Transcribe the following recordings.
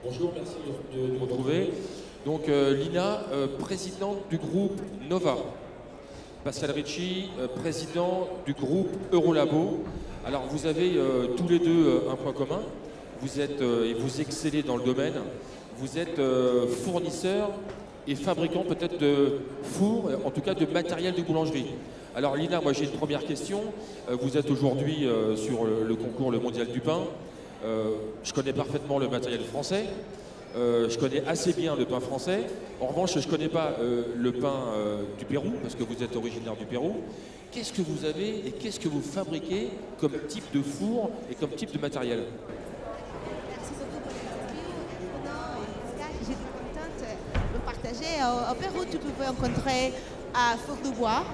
Bonjour, merci de nous retrouver. Donc Lina, présidente du groupe Nova. Pascal Ricci, président du groupe Eurolabo. Alors vous avez tous les deux un point commun. Vous êtes et vous excellez dans le domaine. Vous êtes fournisseur et fabricant peut-être de fours, en tout cas de matériel de boulangerie. Alors Lina, moi j'ai une première question. Vous êtes aujourd'hui sur le concours Le Mondial du Pain. Je connais parfaitement le matériel français. Je connais assez bien le pain français. En revanche, je ne connais pas le pain du Pérou, parce que vous êtes originaire du Pérou. Qu'est-ce que vous avez et qu'est-ce que vous fabriquez comme type de four et comme type de matériel? Merci beaucoup pour l'interview. Pascal, j'étais contente de partager. Au Pérou, tu pouvais rencontrer à Four du Bois.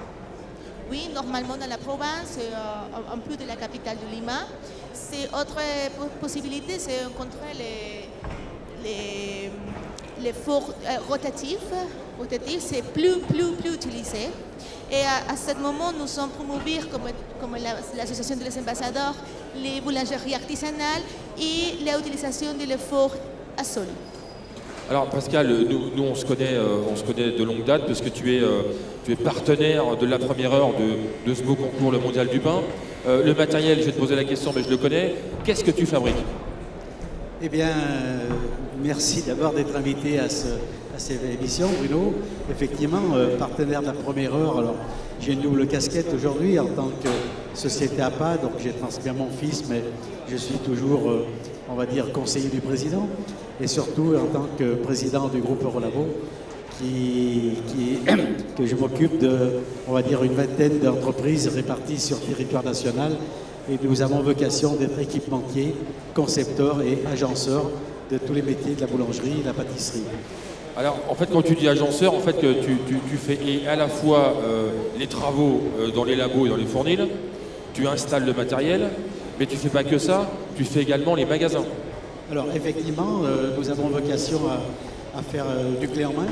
Oui, normalement dans la province, un peu de la capitale de Lima. C'est autre possibilité, c'est rencontrer les fours rotatifs. Rotatifs, c'est plus utilisé. Et à ce moment, nous sommes promouvés comme l'association des ambassadeurs, les boulangeries artisanales et l'utilisation des fours à sol. Alors Pascal, nous on se connaît de longue date parce que tu es partenaire de la première heure de ce beau concours Le Mondial du Pain. Le matériel, je vais te poser la question, mais je le connais. Qu'est-ce que tu fabriques? Eh bien, merci d'abord d'être invité à cette émission, Bruno. Effectivement, partenaire de la première heure. Alors, j'ai une double casquette aujourd'hui en tant que société APA, donc j'ai transmis à mon fils, mais je suis toujours, on va dire, conseiller du président, et surtout en tant que président du groupe Eurolabo, que je m'occupe de, on va dire, une vingtaine d'entreprises réparties sur le territoire national. Et nous avons vocation d'être équipementiers, concepteurs et agenceurs de tous les métiers de la boulangerie et de la pâtisserie. Alors, en fait, quand tu dis agenceur, en fait, tu fais à la fois les travaux dans les labos et dans les fournils, tu installes le matériel, mais tu ne fais pas que ça, tu fais également les magasins. Alors, effectivement, nous avons vocation à faire du clé en main.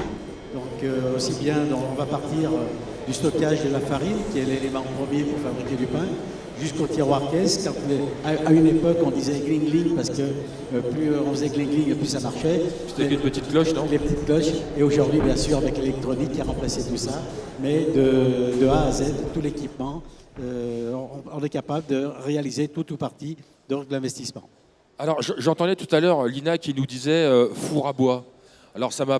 Donc, aussi bien, on va partir du stockage de la farine, qui est l'élément premier pour fabriquer du pain, jusqu'au tiroir caisse. À une époque, on disait glingling parce que plus on faisait glingling, plus ça marchait. C'était une petite cloche, non? Les petites cloches. Et aujourd'hui, bien sûr, avec l'électronique qui a remplacé tout ça. Mais de A à Z, tout l'équipement, on est capable de réaliser tout ou partie de l'investissement. Alors, j'entendais tout à l'heure Lina qui nous disait four à bois. Alors, ça m'a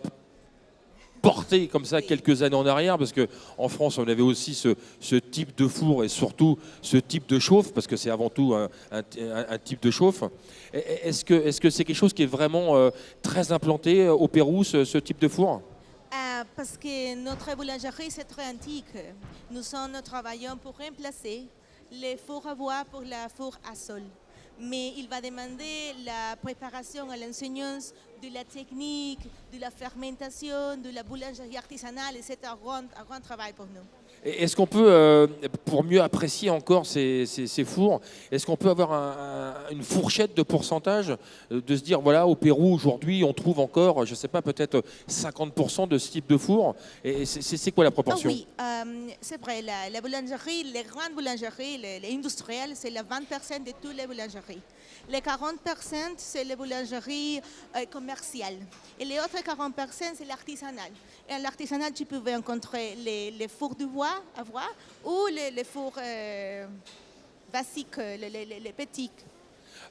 porté comme ça quelques années en arrière, parce qu'en France, on avait aussi ce type de four et surtout ce type de chauffe, parce que c'est avant tout un type de chauffe. Est-ce que c'est quelque chose qui est vraiment très implanté au Pérou, ce type de four? Parce que notre boulangerie, c'est très antique. Nous travaillons pour remplacer les fours à bois pour la four à sol. Mais il va demander la préparation à l'enseignance de la technique, de la fermentation, de la boulangerie artisanale, et c'est un grand travail pour nous. Est-ce qu'on peut, pour mieux apprécier encore ces fours, est-ce qu'on peut avoir une fourchette de pourcentage, de se dire, voilà, au Pérou, aujourd'hui, on trouve encore, je ne sais pas, peut-être 50% de ce type de four, et c'est quoi la proportion? Oui, c'est vrai, la boulangerie, les grandes boulangeries, les industrielles, c'est le 20% de toutes les boulangeries. Les 40%, c'est les boulangeries commerciales. Et les autres 40%, c'est l'artisanal. Et à l'artisanal, tu pouvais rencontrer les fours de bois à voir ou les fours basiques, les petits.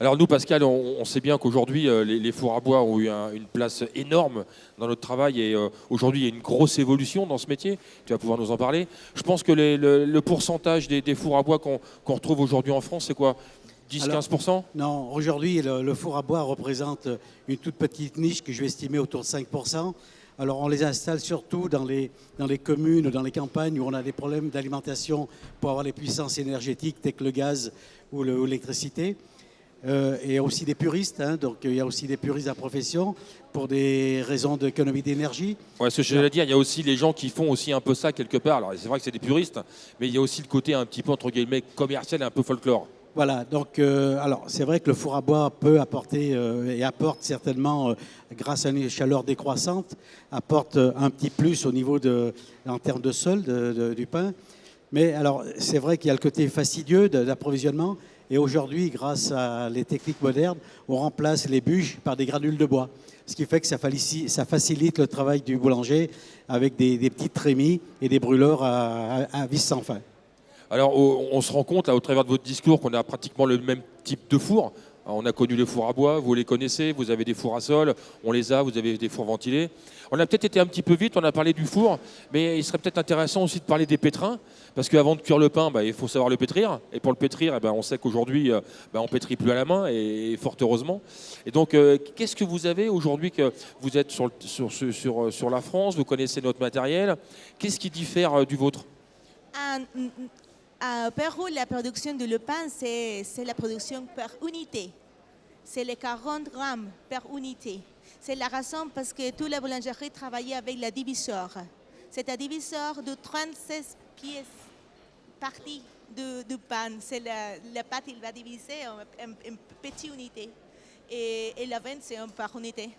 Alors nous, Pascal, on sait bien qu'aujourd'hui, les fours à bois ont eu une place énorme dans notre travail et aujourd'hui, il y a une grosse évolution dans ce métier. Tu vas pouvoir nous en parler. Je pense que le pourcentage des fours à bois qu'on retrouve aujourd'hui en France, c'est quoi? 10-15%? Non, aujourd'hui, le four à bois représente une toute petite niche que je vais estimer autour de 5%. Alors, on les installe surtout dans les communes, dans les campagnes où on a des problèmes d'alimentation pour avoir les puissances énergétiques telles que le gaz ou l'électricité. Et aussi des puristes, hein, donc il y a aussi des puristes à profession pour des raisons d'économie d'énergie. Ouais, ce que j'allais dire, il y a aussi les gens qui font aussi un peu ça quelque part. Alors, c'est vrai que c'est des puristes, mais il y a aussi le côté un petit peu, entre guillemets, commercial et un peu folklore. Voilà, donc alors c'est vrai que le four à bois peut apporter et apporte certainement, grâce à une chaleur décroissante, apporte un petit plus au niveau en termes de sol du pain. Mais alors c'est vrai qu'il y a le côté fastidieux d'approvisionnement Et aujourd'hui, grâce à les techniques modernes, on remplace les bûches par des granules de bois. Ce qui fait que ça facilite le travail du boulanger avec des petites trémies et des brûleurs à vis sans fin. Alors, on se rend compte, là, au travers de votre discours, qu'on a pratiquement le même type de four. On a connu les fours à bois, vous les connaissez, vous avez des fours à sol, on les a, vous avez des fours ventilés. On a peut-être été un petit peu vite, on a parlé du four, mais il serait peut-être intéressant aussi de parler des pétrins, parce qu'avant de cuire le pain, il faut savoir le pétrir. Et pour le pétrir, on sait qu'aujourd'hui, on ne pétrit plus à la main, et fort heureusement. Et donc, qu'est-ce que vous avez aujourd'hui, que vous êtes sur la France, vous connaissez notre matériel, qu'est-ce qui diffère du vôtre? Au Pérou, la production de le pain, c'est la production par unité. C'est les 40 grammes par unité. C'est la raison parce que toute la boulangerie travaillait avec la diviseur. C'est un diviseur de 36 pièces parties du pain. C'est la pâte, il va diviser en petites unités. Et la vente, c'est par unité.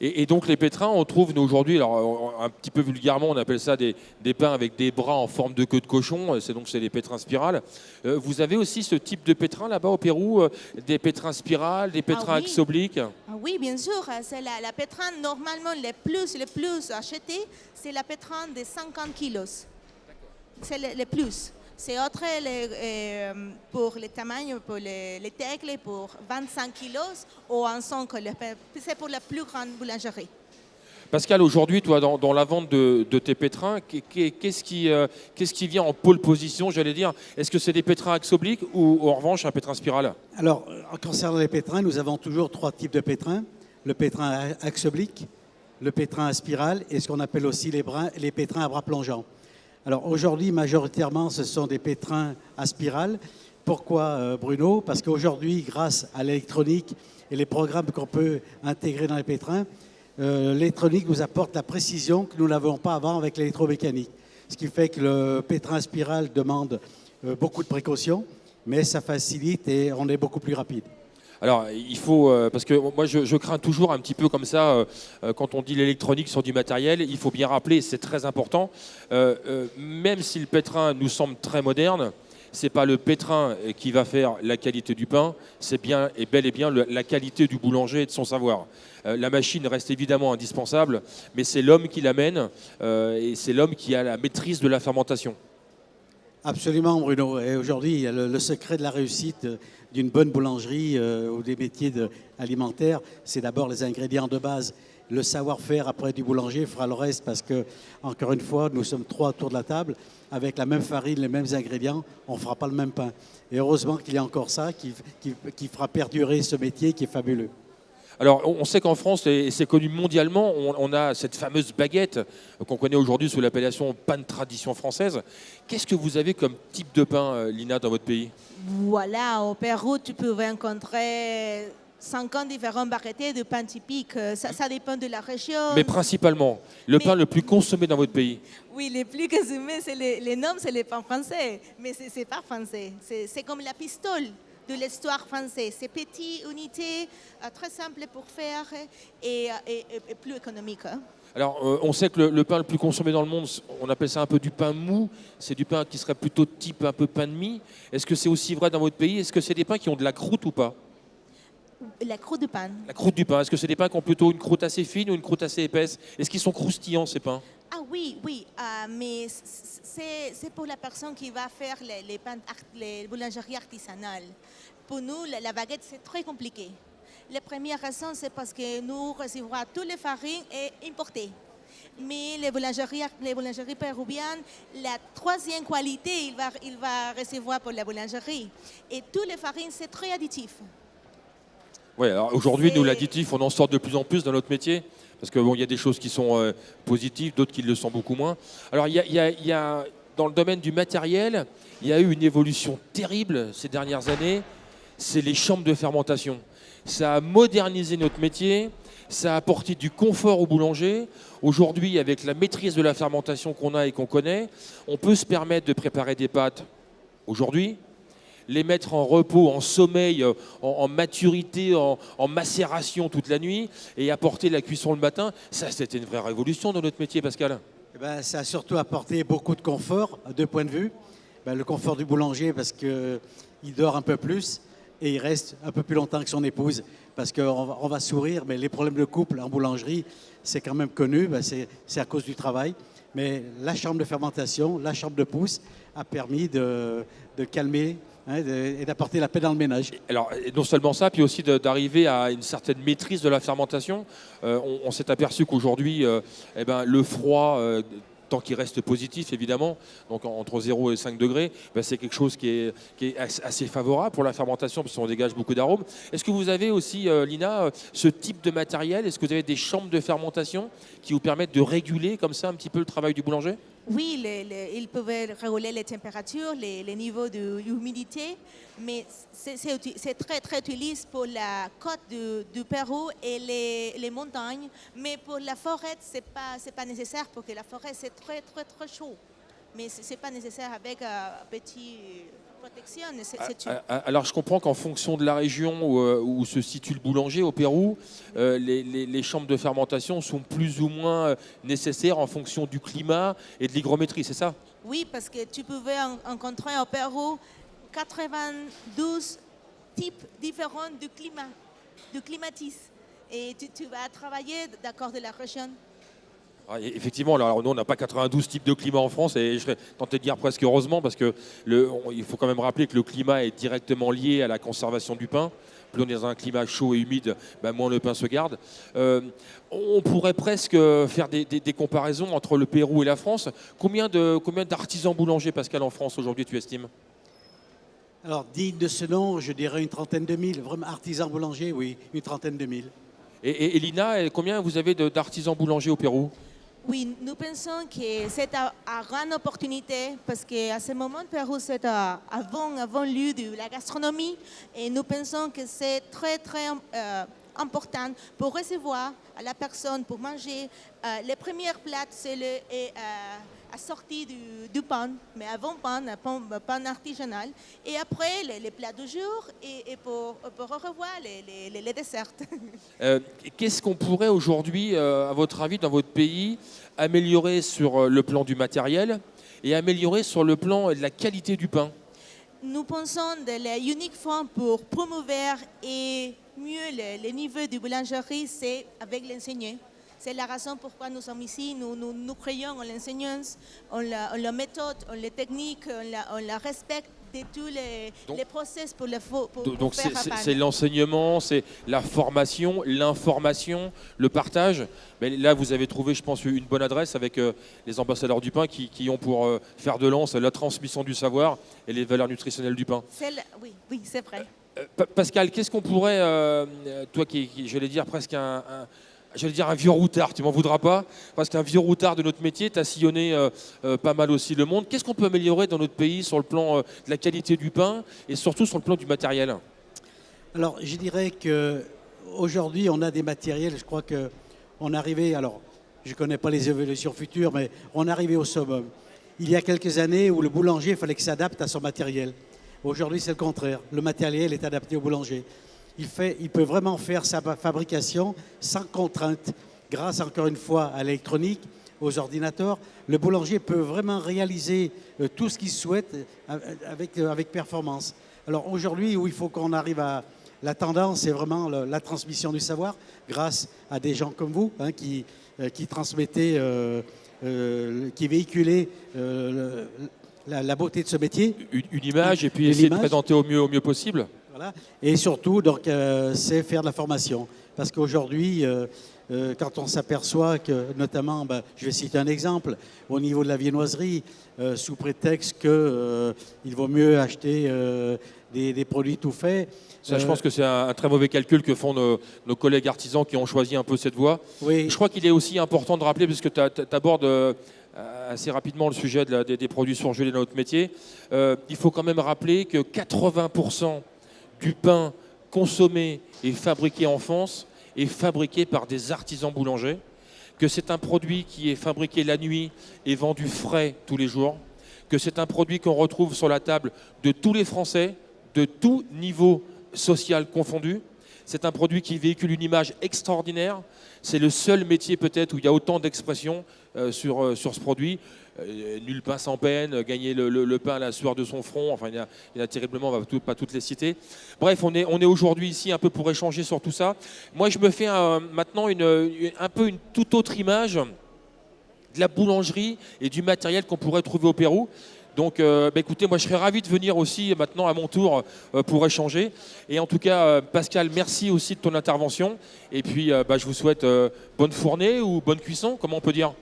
Et donc les pétrins, on trouve nous aujourd'hui, alors un petit peu vulgairement, on appelle ça des pains avec des bras en forme de queue de cochon, c'est les pétrins spirales. Vous avez aussi ce type de pétrin là-bas au Pérou, des pétrins spirales, des pétrins axes obliques? Oui, bien sûr. C'est la pétrin normalement le plus acheté, c'est la pétrin de 50 kilos. C'est le plus. C'est autre pour les tamancs, pour les tecles, pour 25 kilos ou en sonque. C'est pour la plus grande boulangerie. Pascal, aujourd'hui, toi, dans la vente de tes pétrins, qu'est-ce qui vient en pole position, j'allais dire? Est-ce que c'est des pétrins axes obliques ou en revanche un pétrin spiral? Alors, concernant les pétrins, nous avons toujours 3 types de pétrins. Le pétrin axe oblique, le pétrin à spirale et ce qu'on appelle aussi les pétrins à bras plongeants. Alors aujourd'hui, majoritairement, ce sont des pétrins à spirale. Pourquoi, Bruno? Parce qu'aujourd'hui, grâce à l'électronique et les programmes qu'on peut intégrer dans les pétrins, l'électronique nous apporte la précision que nous n'avions pas avant avec l'électromécanique. Ce qui fait que le pétrin à spirale demande beaucoup de précautions, mais ça facilite et on est beaucoup plus rapide. Alors, il faut, parce que moi je crains toujours un petit peu comme ça, quand on dit l'électronique sur du matériel, il faut bien rappeler, c'est très important, même si le pétrin nous semble très moderne, ce n'est pas le pétrin qui va faire la qualité du pain, c'est bien et bel et bien la qualité du boulanger et de son savoir. La machine reste évidemment indispensable, mais c'est l'homme qui l'amène et c'est l'homme qui a la maîtrise de la fermentation. Absolument, Bruno. Et aujourd'hui, le secret de la réussite d'une bonne boulangerie ou des métiers alimentaires, c'est d'abord les ingrédients de base. Le savoir-faire après du boulanger fera le reste parce que, encore une fois, nous sommes 3 autour de la table. Avec la même farine, les mêmes ingrédients, on ne fera pas le même pain. Et heureusement qu'il y a encore ça qui fera perdurer ce métier qui est fabuleux. Alors, on sait qu'en France, et c'est connu mondialement, on a cette fameuse baguette qu'on connaît aujourd'hui sous l'appellation pain de tradition française. Qu'est-ce que vous avez comme type de pain, Lina, dans votre pays? Voilà, au Pérou, tu peux rencontrer 50 différentes variétés de pain typiques. Ça dépend de la région. Mais principalement, le pain le plus consommé dans votre pays? Oui, les plus consommés, les noms, c'est les pains français. Mais ce n'est pas français. C'est comme la pistole de l'histoire française. C'est petite unité, très simple pour faire et plus économique. Alors, on sait que le pain le plus consommé dans le monde, on appelle ça un peu du pain mou. C'est du pain qui serait plutôt type un peu pain de mie. Est-ce que c'est aussi vrai dans votre pays? Est-ce que c'est des pains qui ont de la croûte ou pas? La croûte du pain. La croûte du pain. Est-ce que c'est des pains qui ont plutôt une croûte assez fine ou une croûte assez épaisse? Est-ce qu'ils sont croustillants, ces pains? Ah oui, mais c'est pour la personne qui va faire les boulangeries artisanales. Pour nous, la baguette, c'est très compliqué. La première raison, c'est parce que nous recevons toutes les farines importées. Mais les boulangeries péruviennes, la 3e qualité, il va recevoir pour la boulangerie. Et toutes les farines, c'est très additif. Oui, alors aujourd'hui, nous, l'additif, on en sort de plus en plus dans notre métier. Parce qu'il y a des choses qui sont positives, d'autres qui le sont beaucoup moins. Alors, il y a, dans le domaine du matériel, il y a eu une évolution terrible ces dernières années. C'est les chambres de fermentation. Ça a modernisé notre métier, ça a apporté du confort au boulanger. Aujourd'hui, avec la maîtrise de la fermentation qu'on a et qu'on connaît, on peut se permettre de préparer des pâtes aujourd'hui, les mettre en repos, en sommeil, en maturité, en macération toute la nuit et apporter la cuisson le matin. Ça, c'était une vraie révolution dans notre métier, Pascal. Ça a surtout apporté beaucoup de confort, à 2 points de vue. Le confort du boulanger parce qu'il dort un peu plus. et il reste un peu plus longtemps que son épouse parce qu'on va sourire, mais les problèmes de couple en boulangerie, c'est quand même connu, c'est à cause du travail. Mais la chambre de fermentation, la chambre de pousse a permis de calmer et d'apporter la paix dans le ménage. Alors, non seulement ça, puis aussi d'arriver à une certaine maîtrise de la fermentation. On s'est aperçu qu'aujourd'hui, le froid, tant qu'il reste positif évidemment, donc entre 0 et 5 degrés, c'est quelque chose qui est assez favorable pour la fermentation parce qu'on dégage beaucoup d'arômes. Est-ce que vous avez aussi, Lina, ce type de matériel? Est-ce que vous avez des chambres de fermentation qui vous permettent de réguler comme ça un petit peu le travail du boulanger? Oui, ils peuvent réguler les températures, les niveaux d'humidité, mais c'est très, très utilisé pour la côte du Pérou et les montagnes. Mais pour la forêt, ce n'est pas nécessaire parce que la forêt, c'est très, très, très chaud. Mais ce n'est pas nécessaire avec petite protection. Alors, je comprends qu'en fonction de la région où se situe le boulanger au Pérou, les chambres de fermentation sont plus ou moins nécessaires en fonction du climat et de l'hygrométrie, c'est ça? Oui, parce que tu pouvais rencontrer au Pérou 92 types différents de climatisme. Et tu vas travailler d'accord de la région. Ah, effectivement, alors nous on n'a pas 92 types de climat en France et je serais tenté de dire presque heureusement parce que il faut quand même rappeler que le climat est directement lié à la conservation du pain. Plus on est dans un climat chaud et humide, moins le pain se garde. On pourrait presque faire des comparaisons entre le Pérou et la France. Combien d'artisans boulangers, Pascal, en France aujourd'hui tu estimes? Alors, digne de ce nom, je dirais une trentaine de mille. Vraiment, artisans boulangers, oui, une trentaine de mille. Et Lina, combien vous avez d'artisans boulangers au Pérou? Oui, nous pensons que c'est une grande opportunité parce qu'à ce moment, le Pérou, c'est avant lieu de la gastronomie et nous pensons que c'est très, très important pour recevoir à la personne, pour manger. Les premières plats, c'est la sortie du pain, mais avant pain artisanal. Et après, les plats du jour et pour revoir les desserts. Qu'est-ce qu'on pourrait aujourd'hui, à votre avis, dans votre pays, améliorer sur le plan du matériel et améliorer sur le plan de la qualité du pain? Nous pensons de la unique forme pour promouvoir et mieux les niveaux de boulangerie, c'est avec l'enseignement. C'est la raison pourquoi nous sommes ici. Nous croyons en l'enseignance, en la méthode, en les techniques, on la respecte de tous les process pour donc faire un pain. C'est l'enseignement, c'est la formation, l'information, le partage. Mais là, vous avez trouvé, je pense, une bonne adresse avec les ambassadeurs du pain qui ont pour faire de lance la transmission du savoir et les valeurs nutritionnelles du pain. Oui, c'est vrai. Pascal, qu'est-ce qu'on pourrait, toi qui j'allais dire presque j'allais dire un vieux routard, tu m'en voudras pas, parce qu'un vieux routard de notre métier, tu as sillonné pas mal aussi le monde. Qu'est-ce qu'on peut améliorer dans notre pays sur le plan de la qualité du pain et surtout sur le plan du matériel? Alors, je dirais qu'aujourd'hui, on a des matériels, je crois qu'on est arrivé, alors, je ne connais pas les évolutions futures, mais on est arrivé au summum. Il y a quelques années où le boulanger, il fallait qu'il s'adapte à son matériel. Aujourd'hui, c'est le contraire. Le matériel est adapté au boulanger. Il peut vraiment faire sa fabrication sans contrainte, grâce encore une fois à l'électronique, aux ordinateurs. Le boulanger peut vraiment réaliser tout ce qu'il souhaite avec performance. Alors aujourd'hui, où il faut qu'on arrive à... La tendance, c'est vraiment la transmission du savoir, grâce à des gens comme vous qui transmettaient, qui véhiculaient la beauté de ce métier. Une image et puis essayer de présenter au mieux possible. Voilà. Et surtout, donc, c'est faire de la formation. Parce qu'aujourd'hui, quand on s'aperçoit que, notamment, je vais citer un exemple, au niveau de la viennoiserie, sous prétexte qu'il vaut mieux acheter des produits tout faits. Ça, je pense que c'est un très mauvais calcul que font nos collègues artisans qui ont choisi un peu cette voie. Oui. Je crois qu'il est aussi important de rappeler, puisque tu abordes assez rapidement le sujet des produits surgelés dans notre métier, il faut quand même rappeler que 80% du pain consommé et fabriqué en France est fabriqué par des artisans boulangers, que c'est un produit qui est fabriqué la nuit et vendu frais tous les jours, que c'est un produit qu'on retrouve sur la table de tous les Français, de tout niveau social confondu. C'est un produit qui véhicule une image extraordinaire. C'est le seul métier peut-être où il y a autant d'expressions sur ce produit. Nul pain sans peine, gagner le pain à la sueur de son front, enfin il y en a terriblement, on ne va pas toutes les citer. Bref, on est aujourd'hui ici un peu pour échanger sur tout ça. Moi je me fais maintenant un peu une toute autre image de la boulangerie et du matériel qu'on pourrait trouver au Pérou. Donc écoutez, moi je serais ravi de venir aussi maintenant à mon tour pour échanger. Et en tout cas, Pascal, merci aussi de ton intervention. Et puis je vous souhaite bonne fournée ou bonne cuisson, comment on peut dire?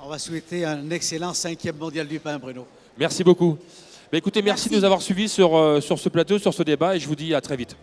On va souhaiter un excellent 5e mondial du pain, Bruno. Merci beaucoup. Écoutez, merci de nous avoir suivis sur ce plateau, sur ce débat, et je vous dis à très vite.